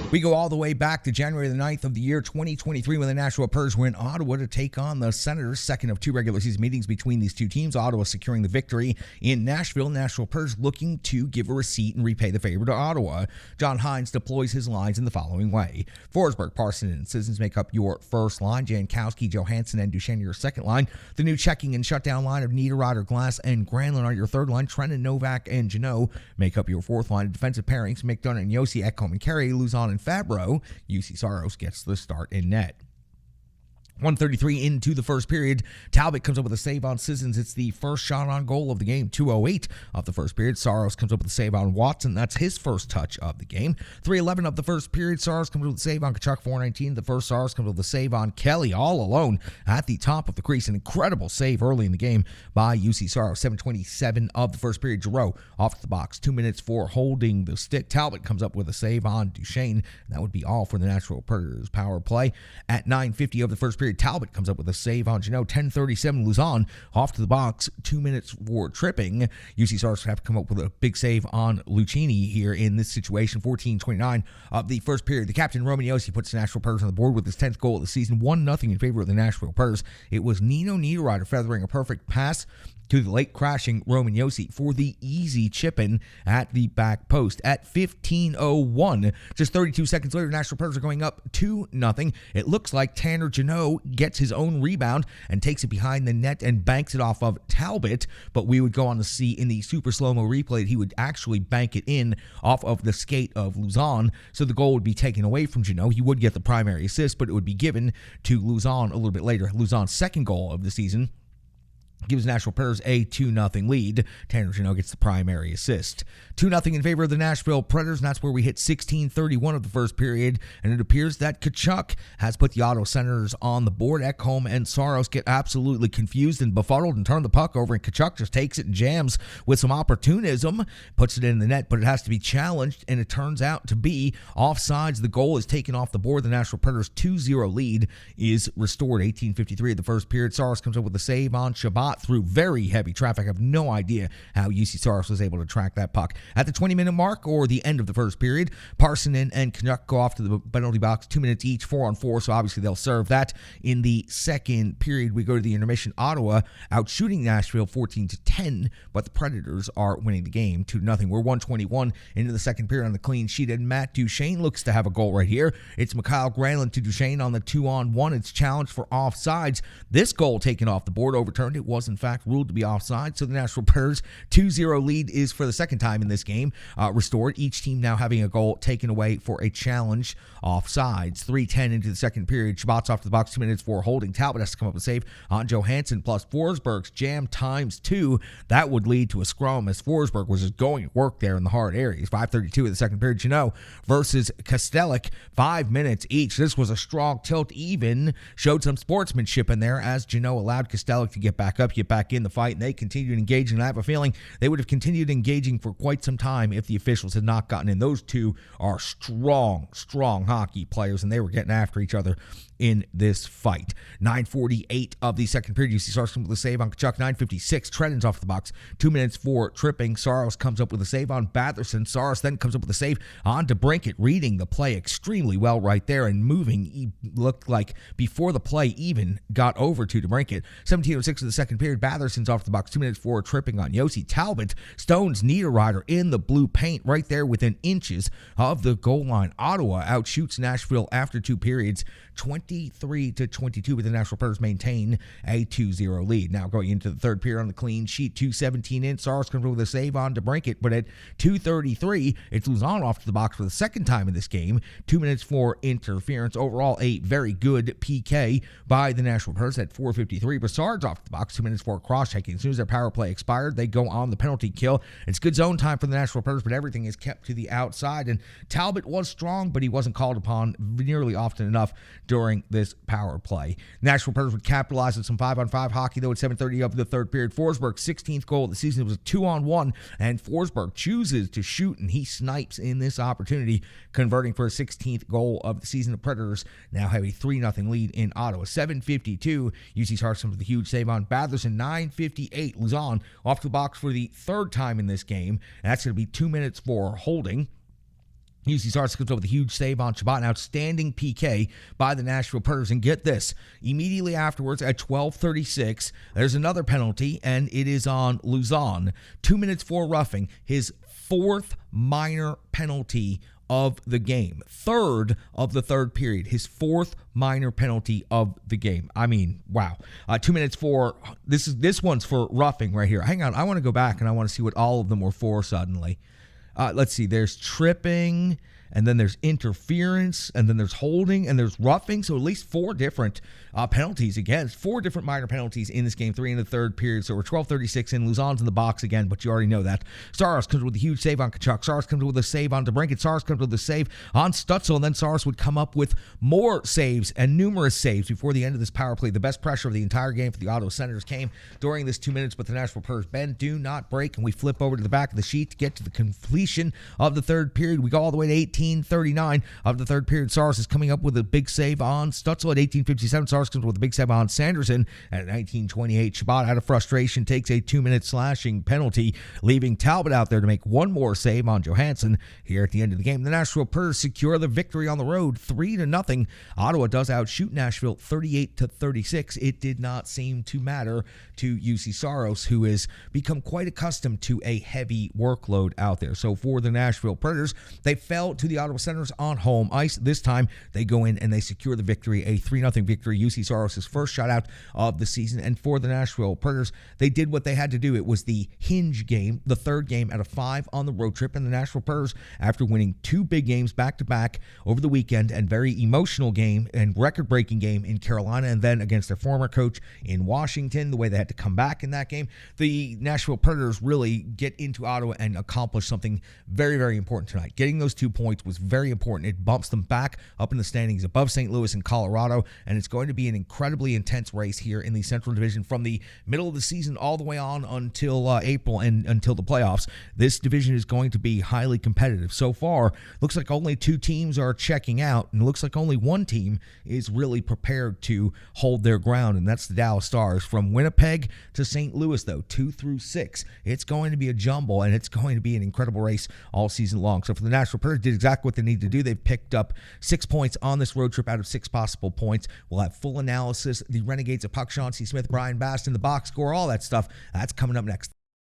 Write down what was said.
We go all the way back to January the 9th of the year 2023 when the Nashville Predators were in Ottawa to take on the Senators. Second of two regular season meetings between these two teams. Ottawa securing the victory in Nashville. Nashville Predators looking to give a receipt and repay the favor to Ottawa. John Hines deploys his lines in the following way. Forsberg, Parson, and Sissons make up your first line. Jankowski, Johansson, and Duchesne your second line. The new checking and shutdown line of Niederreiter, Glass, and Granlund are your third line. Trenton, Novak, and Janot make up your fourth line. Defensive pairings, McDonough and Yossi, Ekholm and Carey, Luzon and Fabro. UC Saros gets the start in net. 1:33 into the first period. Talbot comes up with a save on Sissons. It's the first shot on goal of the game. 2:08 of the first period. Saros comes up with a save on Watson. That's his first touch of the game. 3:11 of the first period. Saros comes up with a save on Tkachuk. 4:19. The first Saros comes up with a save on Kelly all alone at the top of the crease. An incredible save early in the game by UC Saros. 7:27 of the first period. Giroux off the box. 2 minutes for holding the stick. Talbot comes up with a save on Duchesne. That would be all for the Nashville Predators power play. At 9:50 of the first period. Talbot comes up with a save on Janot. 10:37 Luzon off to the box. 2 minutes for tripping. UC Saros have to come up with a big save on Lucchini here in this situation. 14:29 of the first period. The captain Roman Josi puts the Nashville Predators on the board with his 10th goal of the season. 1-0 in favor of the Nashville Predators. It was Nino Niederreiter feathering a perfect pass to the late crashing Roman Josi for the easy chip-in at the back post. At 15:01, just 32 seconds later, Nashville Predators are going up 2-0. It looks like Tanner Janot gets his own rebound and takes it behind the net and banks it off of Talbot, but we would go on to see in the super slow-mo replay that he would actually bank it in off of the skate of Luzon, so the goal would be taken away from Janot. He would get the primary assist, but it would be given to Luzon a little bit later. Luzon's second goal of the season gives Nashville Predators a 2-0 lead. Tanner Janot gets the primary assist. 2-0 in favor of the Nashville Predators, and that's where we hit 16:31 of the first period, and it appears that Tkachuk has put the Ottawa Senators on the board. Ekholm and Saros get absolutely confused and befuddled and turn the puck over, and Tkachuk just takes it and jams with some opportunism, puts it in the net, but it has to be challenged, and it turns out to be offsides. The goal is taken off the board. The Nashville Predators 2-0 lead is restored. 18:53 of the first period. Saros comes up with a save on Shabbat through very heavy traffic. I have no idea how UC Saros was able to track that puck. At the 20-minute mark, or the end of the first period, Parsonen and Canuck go off to the penalty box, 2 minutes each, 4-on-4, so obviously they'll serve that. In the second period, we go to the intermission. Ottawa outshooting Nashville 14-10, but the Predators are winning the game 2-0. We're 1:21 into the second period on the clean sheet, and Matt Duchesne looks to have a goal right here. It's Mikhail Granlund to Duchesne on the 2-on-1. It's challenged for offsides. This goal taken off the board, overturned. It was in fact ruled to be offside, so the Nashville Predators 2-0 lead is for the second time in this game restored. Each team now having a goal taken away for a challenge offsides. 3:10 into the second period. Shabbat's off to the box, 2 minutes for holding. Talbot has to come up with a save on Johansson, plus Forsberg's jam times 2. That would lead to a scrum as Forsberg was just going to work there in the hard areas. 5:32 of the second period. Janot versus Kostelic, 5 minutes each. This was a strong tilt, even showed some sportsmanship in there as Janot allowed Kostelic to get back up, get back in the fight, and they continued engaging. And I have a feeling they would have continued engaging for quite some time if the officials had not gotten in. Those two are strong hockey players, and they were getting after each other in this fight. 9:48 of the second period. UC Saros comes with a save on Tkachuk. 9:56. Trenton's off the box. 2 minutes for tripping. Saros comes up with a save on Batherson. Saros then comes up with a save on DeBrincat, reading the play extremely well right there and moving. He looked like before the play even got over to DeBrincat. 17:06 of the second period. Batherson's off the box. 2 minutes for tripping on Josi. Talbot stones Niederreiter in the blue paint right there within inches of the goal line. Ottawa outshoots Nashville after 2 periods, 23-22, but the Nashville Predators maintain a 2-0 lead. Now going into the third period on the clean sheet, 2:17 in. Saros comes with a save on DeBrincat, but at 2:33, it's Luzon off to the box for the second time in this game. 2 minutes for interference. Overall, a very good PK by the Nashville Predators at 4:53. Brassard's off the box, 2 minutes for cross-checking. As soon as their power play expired, they go on the penalty kill. It's good zone time for the Nashville Predators, but everything is kept to the outside, and Talbot was strong, but he wasn't called upon nearly often enough during this power play. Nashville Predators would capitalize on some 5-on-5 hockey, though, at 7:30 of the third period. Forsberg's 16th goal of the season. It was a 2-on-1, and Forsberg chooses to shoot, and he snipes in this opportunity, converting for a 16th goal of the season. The Predators now have a 3-0 lead in Ottawa. 7:52, UC Saros with a huge save on Batherson. 9:58, Luzon off the box for the third time in this game, and that's going to be 2 minutes for holding. UC Saros comes up with a huge save on Shabbat, an outstanding PK by the Nashville Predators. And get this, immediately afterwards at 12:36, there's another penalty, and it is on Luzon. 2 minutes for roughing, his fourth minor penalty of the game. Third of the third period, his fourth minor penalty of the game. I mean, wow. 2 minutes for, this one's for roughing right here. Hang on, I want to go back and I want to see what all of them were for suddenly. Let's see, there's tripping, and then there's interference, and then there's holding, and there's roughing. So at least four different penalties against, four different minor penalties in this game, three in the third period. So we're 12:36 in. Luzon's in the box again, but you already know that. Saros comes with a huge save on Kachuk. Saros comes with a save on DeBrincat. Saros comes with a save on Stutzel, and then Saros would come up with more saves and numerous saves before the end of this power play. The best pressure of the entire game for the Ottawa Senators came during this 2 minutes, but the Nashville Predators bend, do not break, and we flip over to the back of the sheet to get to the completion of the third period. We go all the way to 18:39 of the third period. Saros is coming up with a big save on Stutzel at 18:57. Saros comes with a big save on Sanderson at 19:28. Shabbat, out of frustration, takes a 2-minute slashing penalty, leaving Talbot out there to make one more save on Johansson here at the end of the game. The Nashville Predators secure the victory on the road 3-0. Ottawa does outshoot Nashville 38-36. It did not seem to matter to UC Saros, who has become quite accustomed to a heavy workload out there. So for the Nashville Predators, they fell to the Ottawa Senators on home ice. This time, they go in and they secure the victory, a 3-0 victory. UC Saros' first shutout of the season. And for the Nashville Predators, they did what they had to do. It was the hinge game, the third game out of 5 on the road trip. And the Nashville Predators, after winning 2 big games back-to-back over the weekend, and very emotional game and record-breaking game in Carolina, and then against their former coach in Washington, the way they had to come back in that game, the Nashville Predators really get into Ottawa and accomplish something very, very important tonight. Getting those 2 points was very important. It bumps them back up in the standings above St. Louis and Colorado, and it's going to be an incredibly intense race here in the Central Division from the middle of the season all the way on until April and until the playoffs. This division is going to be highly competitive. So far, looks like only 2 teams are checking out, and it looks like only one team is really prepared to hold their ground, and that's the Dallas Stars. From Winnipeg to St. Louis, though, 2 through 6, it's going to be a jumble, and it's going to be an incredible race all season long. So for the Nashville Predators, did exactly what they need to do. They've picked up 6 points on this road trip out of 6 possible points. We'll have full analysis, the Renegades of Puck, Sean C. Smith, Brian Baston, the box score, all that stuff. That's coming up next.